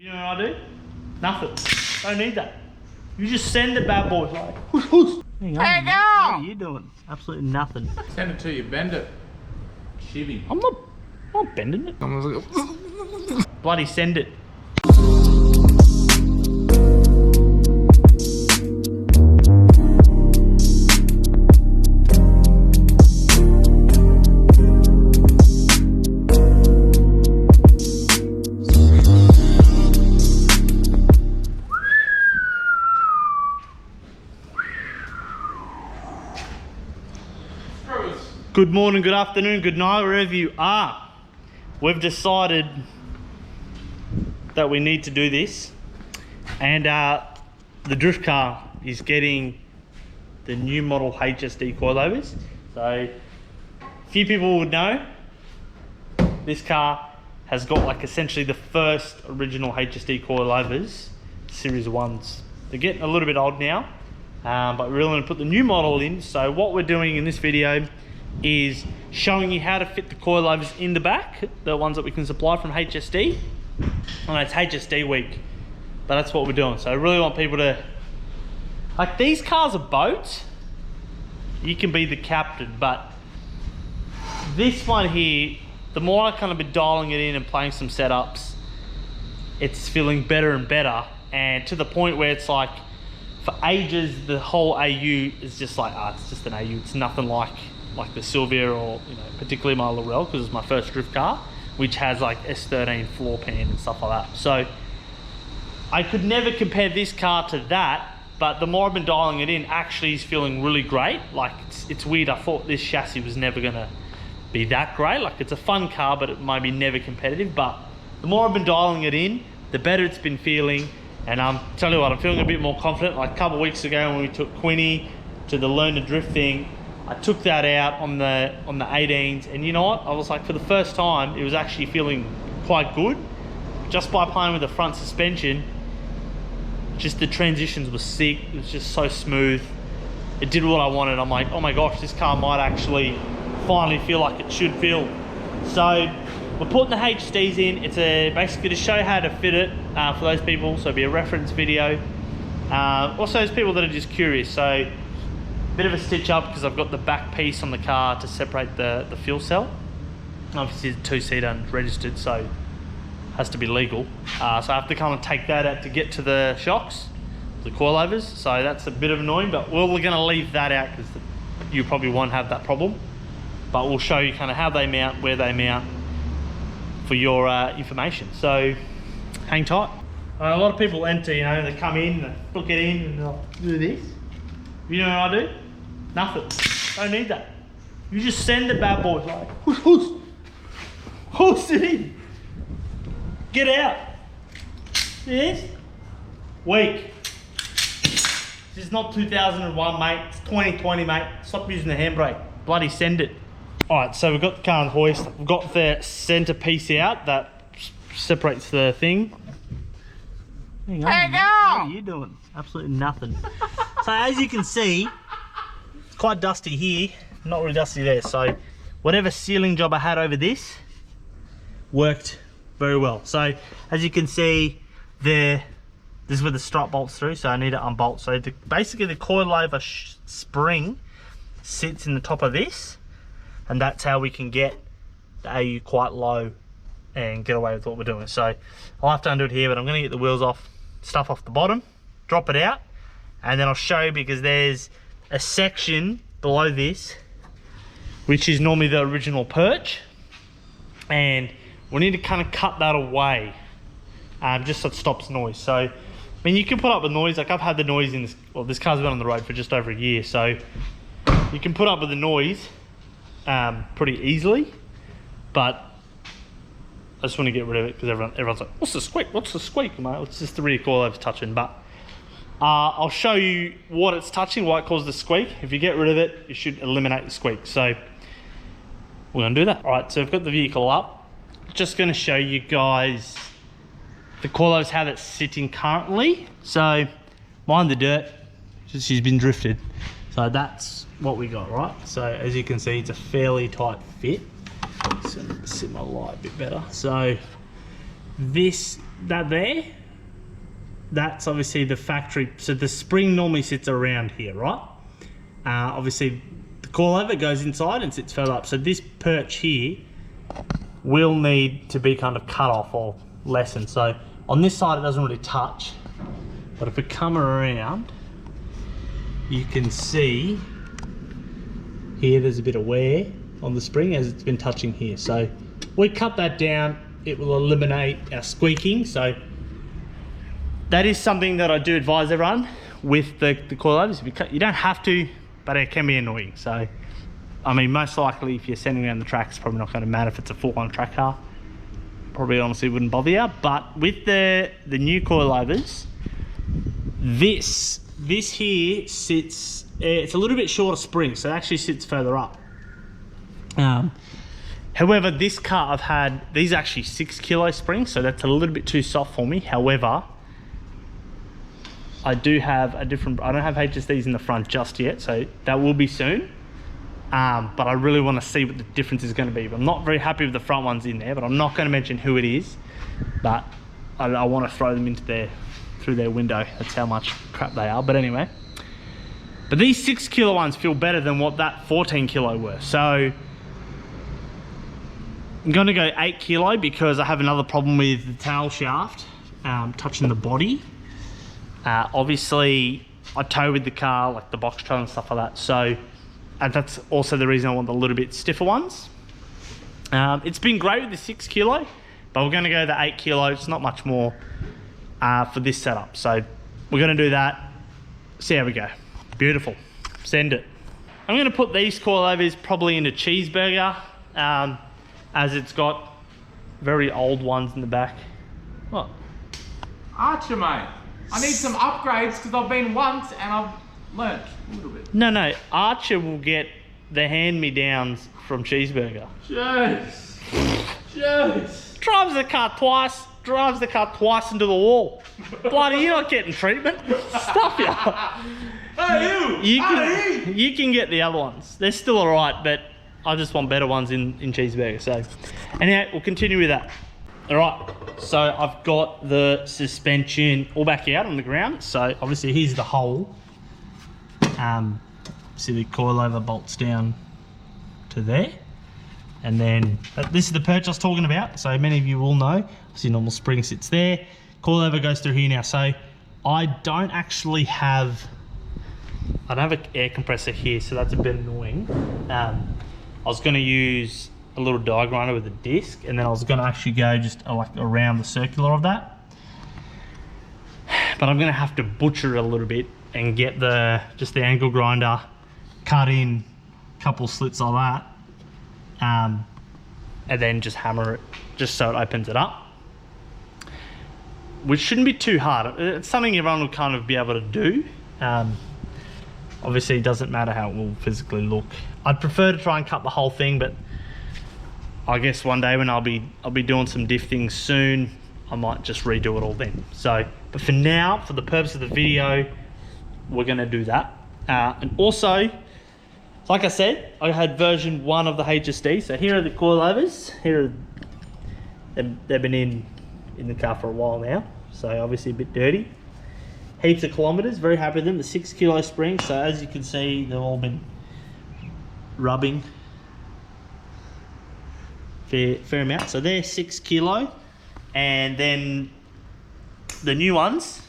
You know what I do? Nothing. Don't need that. You just send the bad boys like, whoosh, whoosh. Hang on, hey, go! What are you doing? Absolutely nothing. Send it to you, bend it. Shivy. I'm not bending it. Bloody send it. Good morning, good afternoon, good night, wherever you are. We've decided that we need to do this, and the drift car is getting the new model HSD coilovers. So a few people would know this car has got like essentially the first original HSD coilovers, series 1s. They're getting a little bit old now, but we're really going to put the new model in. So what we're doing in this video is showing you how to fit the coilovers in the back, the ones that we can supply from HSD. And it's HSD week, but that's what we're doing. So I really want people to, like, these cars are boats, you can be the captain, but this one here, the more I kind of been dialing it in and playing some setups, it's feeling better and better, and to the point where it's like, for ages the whole AU is just like, it's just an AU, it's nothing like the Sylvia, or particularly my Laurel, because it's my first drift car, which has like S13 floor pan and stuff like that. So I could never compare this car to that, but the more I've been dialing it in, actually is feeling really great. Like it's weird, I thought this chassis was never gonna be that great. Like, it's a fun car, but it might be never competitive. But the more I've been dialing it in, the better it's been feeling. And tell you what, I'm feeling a bit more confident. Like a couple of weeks ago when we took Quinny to the Learn to Drift thing, I took that out on the 18s, and you know what? I was like, for the first time, it was actually feeling quite good. Just by playing with the front suspension, just the transitions were sick. It was just so smooth. It did what I wanted. I'm like, oh my gosh, this car might actually finally feel like it should feel. So we're putting the HDs in. It's basically to show how to fit it for those people. So it'll be a reference video. Also, those people that are just curious. So bit of a stitch up because I've got the back piece on the car to separate the fuel cell. Obviously it's a 2-seater and registered, so it has to be legal. So I have to kind of take that out to get to the shocks, the coilovers. So that's a bit of annoying, but we're going to leave that out because you probably won't have that problem. But we'll show you kind of how they mount, where they mount for your information. So hang tight. A lot of people enter, they come in, they book it in, and they'll do this. You know what I do? Nothing. Don't need that. You just send the bad boys like, whoosh, whoosh. Whoosh it in. Get out. See this? Weak. This is not 2001, mate. It's 2020, mate. Stop using the handbrake. Bloody send it. Alright, so we've got the car on hoist. We've got the center piece out that separates the thing. Hang on, hey, go! What are you doing? Absolutely nothing. So as you can see, it's quite dusty here, not really dusty there. So whatever sealing job I had over this worked very well. So as you can see there, this is where the strut bolts through, so I need to unbolt. So basically the coilover spring sits in the top of this, and that's how we can get the AU quite low and get away with what we're doing. So I'll have to undo it here, but I'm going to get the wheels off, stuff off the bottom, drop it out, and then I'll show you, because there's a section below this which is normally the original perch, and we need to kind of cut that away, just so it stops noise. So I mean, you can put up with noise. Like, I've had the noise in this, well, this car's been on the road for just over a year, so you can put up with the noise pretty easily, but I just want to get rid of it because everyone's like, what's the squeak? What's the squeak, mate? It's just the rear coilovers touching. But I'll show you what it's touching, why it causes the squeak. If you get rid of it, it should eliminate the squeak. So we're going to do that. All right, so I've got the vehicle up. Just going to show you guys the coilovers, how that's sitting currently. So mind the dirt, she's been drifted. So that's what we got, right? So as you can see, it's a fairly tight fit. So sit my light a bit better. So this that there, that's obviously the factory. So the spring normally sits around here, right? Obviously the coilover goes inside and sits further up. So this perch here will need to be kind of cut off or lessened. So on this side it doesn't really touch, but if we come around, you can see here there's a bit of wear on the spring as it's been touching here. So we cut that down, it will eliminate our squeaking. So that is something that I do advise everyone with the coilovers. You don't have to, but it can be annoying. So, I mean, most likely if you're sending around the track, it's probably not going to matter if it's a full-on track car. Probably honestly wouldn't bother you. But with the new coilovers, this here sits, it's a little bit shorter spring, so it actually sits further up. However, this car I've had, these are actually 6 kilo springs, so that's a little bit too soft for me. However, I do have a different, I don't have HSDs in the front just yet, so that will be soon. But I really want to see what the difference is going to be. I'm not very happy with the front ones in there, but I'm not going to mention who it is. But I want to throw them into through their window. That's how much crap they are. But anyway, but these 6 kilo ones feel better than what that 14 kilo were. So I'm going to go 8 kilo because I have another problem with the tail shaft touching the body. Obviously I tow with the car, like the box tow and stuff like that. So and that's also the reason I want the little bit stiffer ones. It's been great with the 6 kilo, but we're going to go the 8 kilo. It's not much more for this setup. So we're going to do that. See how we go. Beautiful. Send it. I'm going to put these coilovers probably into cheeseburger, as it's got very old ones in the back. What? Archer, mate. I need some upgrades because I've been once and I've learnt a little bit. No, Archer will get the hand-me-downs from cheeseburger. Jeez. Drives the car twice into the wall. Bloody, you're not getting treatment. Stop you. Hey, You can get the other ones. They're still alright, but I just want better ones in cheeseburger. So anyway, we'll continue with that. Alright, so I've got the suspension all back out on the ground. So obviously here's the hole. See the coilover bolts down to there. And then this is the perch I was talking about. So many of you will know. See, normal spring sits there. Coilover goes through here now. So I don't actually have, I don't have an air compressor here, so that's a bit annoying. I was going to use a little die grinder with a disc, and then I was going to actually go just like around the circular of that. But I'm going to have to butcher it a little bit and get just the angle grinder, cut in a couple slits like that, and then just hammer it just so it opens it up, which shouldn't be too hard. It's something everyone will kind of be able to do. Obviously it doesn't matter how it will physically look. I'd prefer to try and cut the whole thing, but I guess one day when I'll be doing some diff things soon, I might just redo it all then. So, but for now, for the purpose of the video, we're gonna do that. And also, like I said, I had version 1 of the HSD. So here are the coilovers. They've been in the car for a while now, so obviously a bit dirty. Heaps of kilometers, very happy with them. The 6 kilo springs, so as you can see, they've all been rubbing fair amount. So they're 6 kilo, and then the new ones,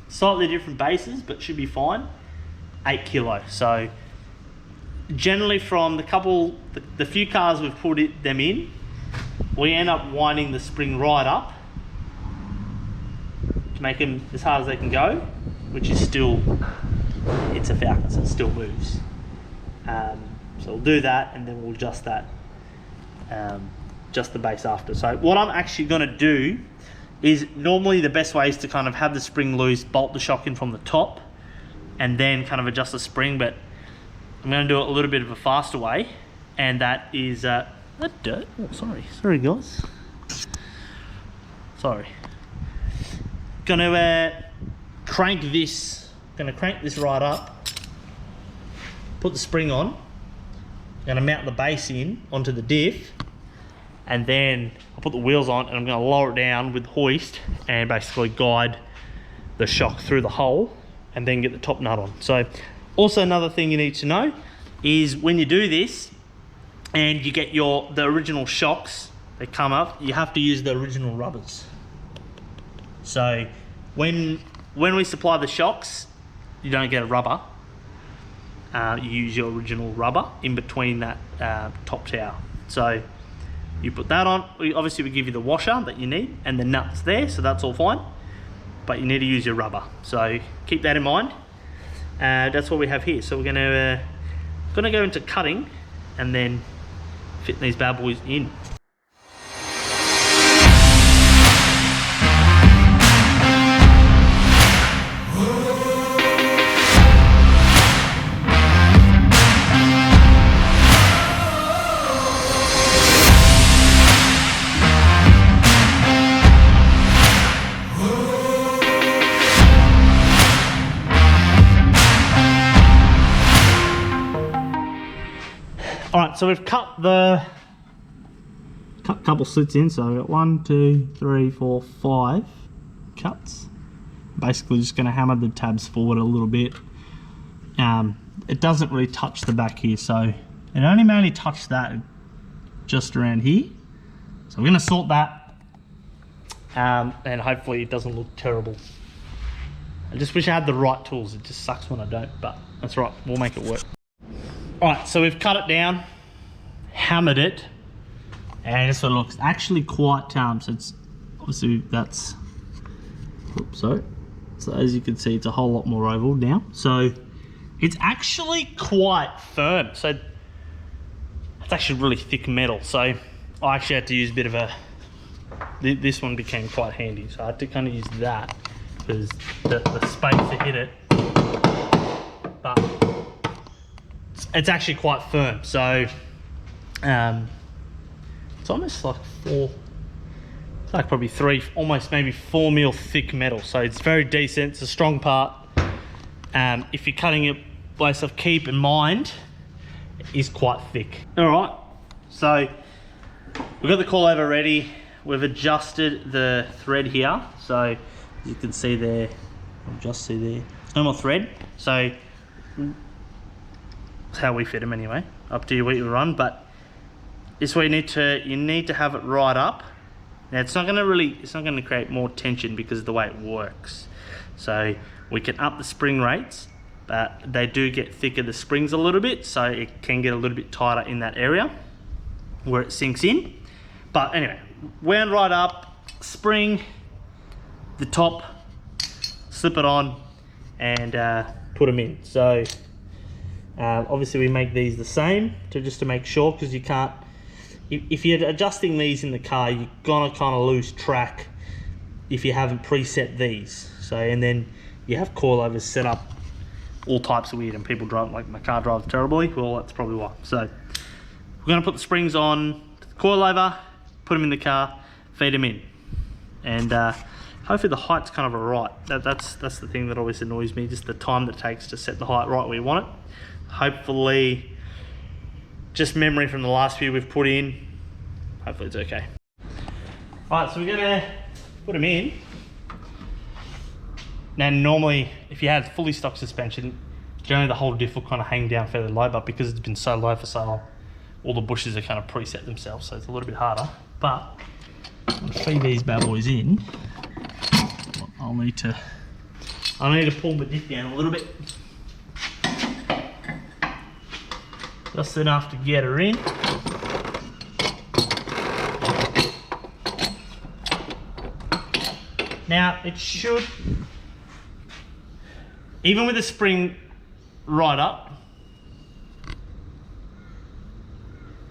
slightly different bases, but should be fine, 8 kilo. So generally from the few cars we've put them in, we end up winding the spring right up to make them as hard as they can go, which is still, it's a Falcon, so it still moves. So we'll do that, and then we'll adjust that, just the base after. So what I'm actually going to do is, normally the best way is to kind of have the spring loose, bolt the shock in from the top, and then kind of adjust the spring, but I'm going to do it a little bit of a faster way, and that is sorry guys, gonna crank this right up, put the spring on, gonna mount the base in onto the diff, and then I'll put the wheels on and I'm going to lower it down with the hoist and basically guide the shock through the hole and then get the top nut on. So also another thing you need to know is when you do this and you get the original shocks that come up, you have to use the original rubbers. So when we supply the shocks, you don't get a rubber. You use your original rubber in between that top tower. So you put that on. Obviously we give you the washer that you need and the nuts there, so that's all fine. But you need to use your rubber. So keep that in mind. That's what we have here. So we're gonna go into cutting and then fit these bad boys in. All right, so we've cut a couple slits in, so I've got 1, 2, 3, 4, 5 cuts. Basically just gonna hammer the tabs forward a little bit. It doesn't really touch the back here, so it only mainly touched that just around here. So we're gonna sort that, and hopefully it doesn't look terrible. I just wish I had the right tools. It just sucks when I don't, but that's right, we'll make it work. All right, so we've cut it down, hammered it, and that's what it looks. Actually quite so it's obviously that's, oops, sorry. So as you can see, it's a whole lot more oval now. So it's actually quite firm. So it's actually really thick metal. So I actually had to use a bit of this one became quite handy. So I had to kind of use that because the space to hit it, but it's actually quite firm. So it's almost like probably 3, almost maybe 4 mil thick metal. So it's very decent. It's a strong part. If you're cutting it by yourself, keep in mind it is quite thick. All right, so we've got the coilover ready. We've adjusted the thread here, so you can see there, I'll just see there, no more thread. So that's how we fit them anyway. Up to you what you run, but this way you need to have it right up. Now it's not going to create more tension because of the way it works. So we can up the spring rates, but they do get thicker, the springs, a little bit, so it can get a little bit tighter in that area where it sinks in. But anyway, wound right up, spring the top, slip it on, and put them in. So obviously we make these the same just to make sure, because you can't, if you're adjusting these in the car, you're gonna kind of lose track if you haven't preset these. So, and then you have coilovers set up all types of weird, and people drive, like my car drives terribly, well that's probably why. So we're gonna put the springs on the coilover, put them in the car, feed them in, and hopefully the height's kind of right. That's the thing that always annoys me, just the time that it takes to set the height right where you want it. Hopefully, just memory from the last few we've put in, hopefully it's okay. All right, so we're gonna put them in. Now normally, if you had fully stock suspension, generally the whole diff will kind of hang down fairly low, but because it's been so low for so long, all the bushes are kind of preset themselves, so it's a little bit harder. But I'm gonna feed these bad boys in. I'll need to pull the diff down a little bit. Just enough to get her in. Now it should, even with the spring right up,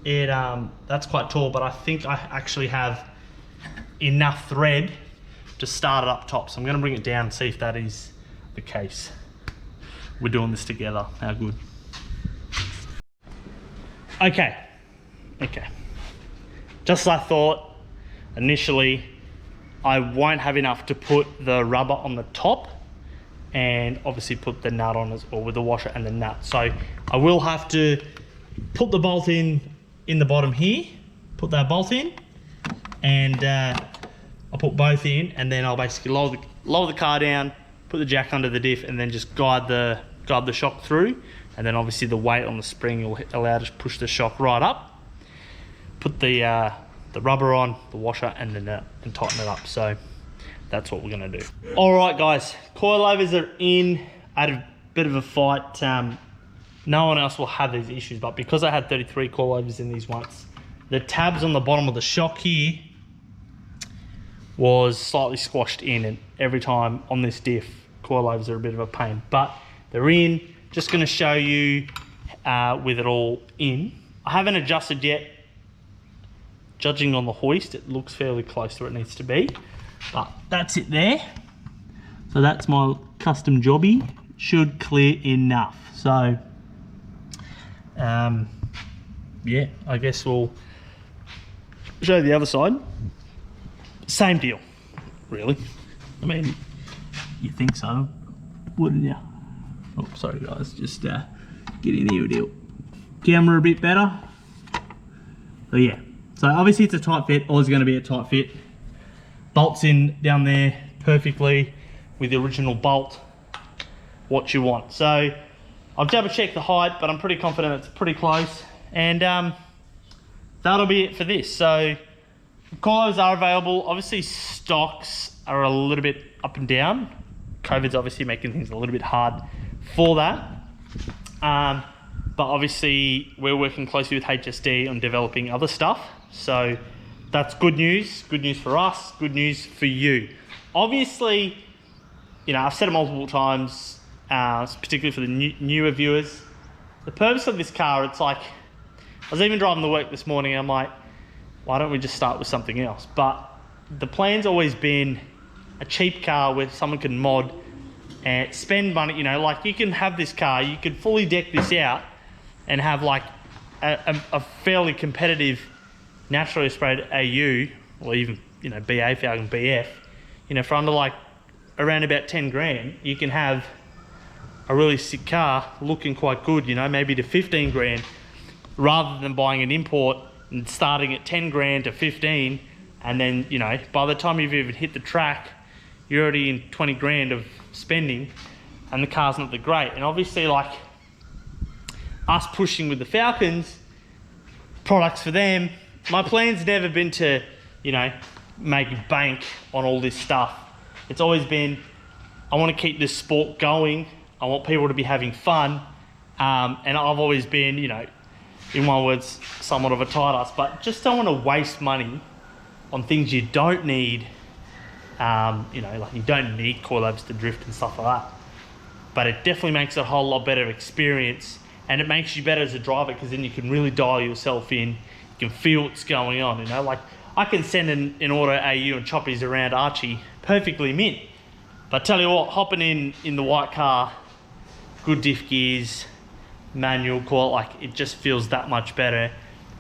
it that's quite tall, but I think I actually have enough thread to start it up top. So I'm going to bring it down and see if that is the case. We're doing this together. How good. Okay. Just as I thought initially, I won't have enough to put the rubber on the top and obviously put the nut on as well, with the washer and the nut. So I will have to put the bolt in the bottom here, put that bolt in, and I'll put both in, and then I'll basically lower the car down, put the jack under the diff, and then just guide the shock through. And then obviously the weight on the spring will allow to push the shock right up. Put the rubber on, the washer, and then and tighten it up. So that's what we're gonna do. All right, guys, coilovers are in. I had a bit of a fight. No one else will have these issues, but because I had 33 coilovers in these once, the tabs on the bottom of the shock here was slightly squashed in, and every time on this diff, coilovers are a bit of a pain, but they're in. Just gonna show you with it all in. I haven't adjusted yet. Judging on the hoist, it looks fairly close to where it needs to be, but that's it there. So that's my custom jobby. Should clear enough. So, yeah, I guess we'll show you the other side. Same deal, really. I mean, you think so, wouldn't you? Oh, sorry guys, just getting here a deal. Camera a bit better. So yeah, so obviously it's a tight fit, always gonna be a tight fit. Bolts in down there perfectly with the original bolt, what you want. So I've double checked the height, but I'm pretty confident it's pretty close. And that'll be it for this. So coilovers are available. Obviously stocks are a little bit up and down. COVID's obviously making things a little bit hard for that. But obviously we're working closely with HSD on developing other stuff. So that's good news for us, good news for you. Obviously, you know, I've said it multiple times, particularly for the newer viewers, the purpose of this car, it's like, I was even driving to work this morning and I'm like, why don't we just start with something else? But the plan's always been a cheap car where someone can mod and spend money, you know, like you can have this car, you could fully deck this out and have like a fairly competitive naturally sprayed AU, or even, you know, BA Falcon BF, you know, for under like around about 10 grand, you can have a really sick car looking quite good, you know, maybe to 15 grand, rather than buying an import and starting at 10 grand to 15, and then, you know, by the time you've even hit the track, you're already in 20 grand of spending and the car's not that great. And obviously, like us pushing with the Falcons, products for them, my plan's never been to, you know, make bank on all this stuff. It's always been, I want to keep this sport going. I want people to be having fun. And I've always been, you know, in my words, somewhat of a tight ass, but just don't want to waste money on things you don't need. You know, like you don't need coilovers to drift and stuff like that. But it definitely makes it a whole lot better experience, and it makes you better as a driver, because then you can really dial yourself in. You can feel what's going on, you know, like I can send an auto AU and choppies around Archie perfectly mint. But tell you what, hopping in the white car, good diff gears, manual coil, like it just feels that much better,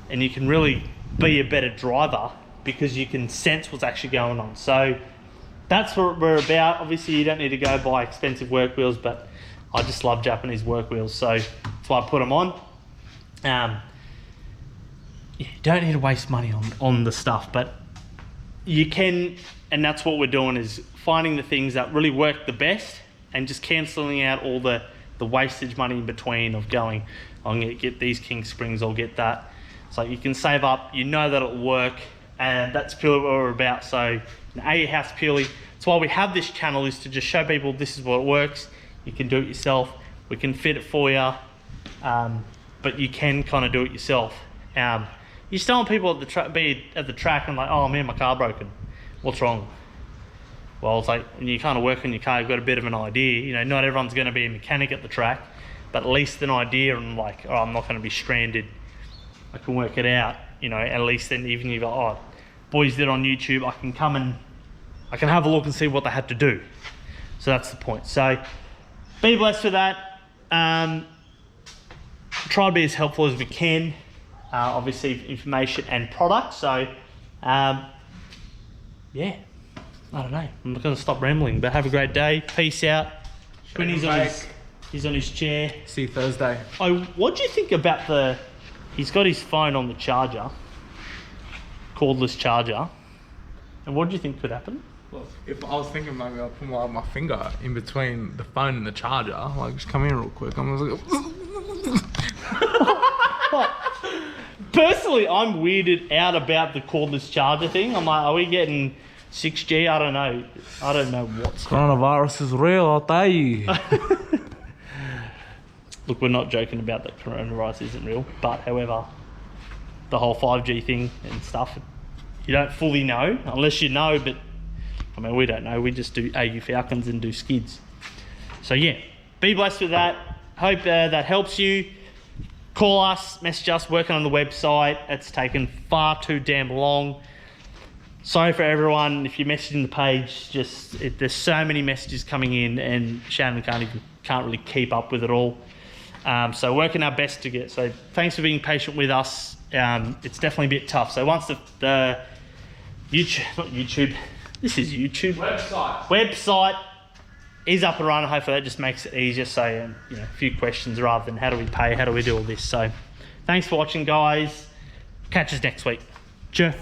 and you can really be a better driver because you can sense what's actually going on. So that's what we're about. Obviously you don't need to go buy expensive work wheels, but I just love Japanese work wheels, so that's why I put them on. You don't need to waste money on the stuff, but you can, and that's what we're doing, is finding the things that really work the best and just cancelling out all the wastage money in between of going, I'm going to get these king springs, I'll get that. So you can save up, you know that it'll work, and that's purely what we're about. So at your house purely, that's why we have this channel, is to just show people this is what works. You can do it yourself, we can fit it for you, but you can kind of do it yourself. You just don't want people be at the track and like, oh man, my car broken, what's wrong? Well, it's like when you kind of work on your car, you've got a bit of an idea. You know, not everyone's going to be a mechanic at the track, but at least an idea, and like, oh, I'm not going to be stranded, I can work it out, you know. At least then, even if you're like, oh, boys did on YouTube, I can come and I can have a look and see what they had to do. So that's the point. So be blessed with that. Try to be as helpful as we can. Obviously information and product. So yeah, I don't know, I'm not going to stop rambling, but have a great day. Peace out. He's on his chair. See you Thursday. Oh, what do you think about he's got his phone on the charger, cordless charger. And what do you think could happen? Well, if I was thinking maybe I'll put my finger in between the phone and the charger, like just come here real quick. I'm just like, Personally, I'm weirded out about the cordless charger thing. I'm like, are we getting 6G? I don't know. I don't know what's coronavirus is real, I'll tell you. Look, we're not joking about that coronavirus isn't real, but however, the whole 5G thing and stuff, you don't fully know unless you know, but I mean, we don't know. We just do AU Falcons and do skids. So yeah, be blessed with that. Hope that helps you. Call us, message us, working on the website. It's taken far too damn long. Sorry for everyone. If you're messaging the page, there's so many messages coming in and Shannon can't really keep up with it all. So working our best to get, so thanks for being patient with us. It's definitely a bit tough. So once the YouTube, this is YouTube. Website is up and running. Hopefully that just makes it easier. So, you know, a few questions rather than how do we pay, how do we do all this. So thanks for watching, guys. Catch us next week. Cheers.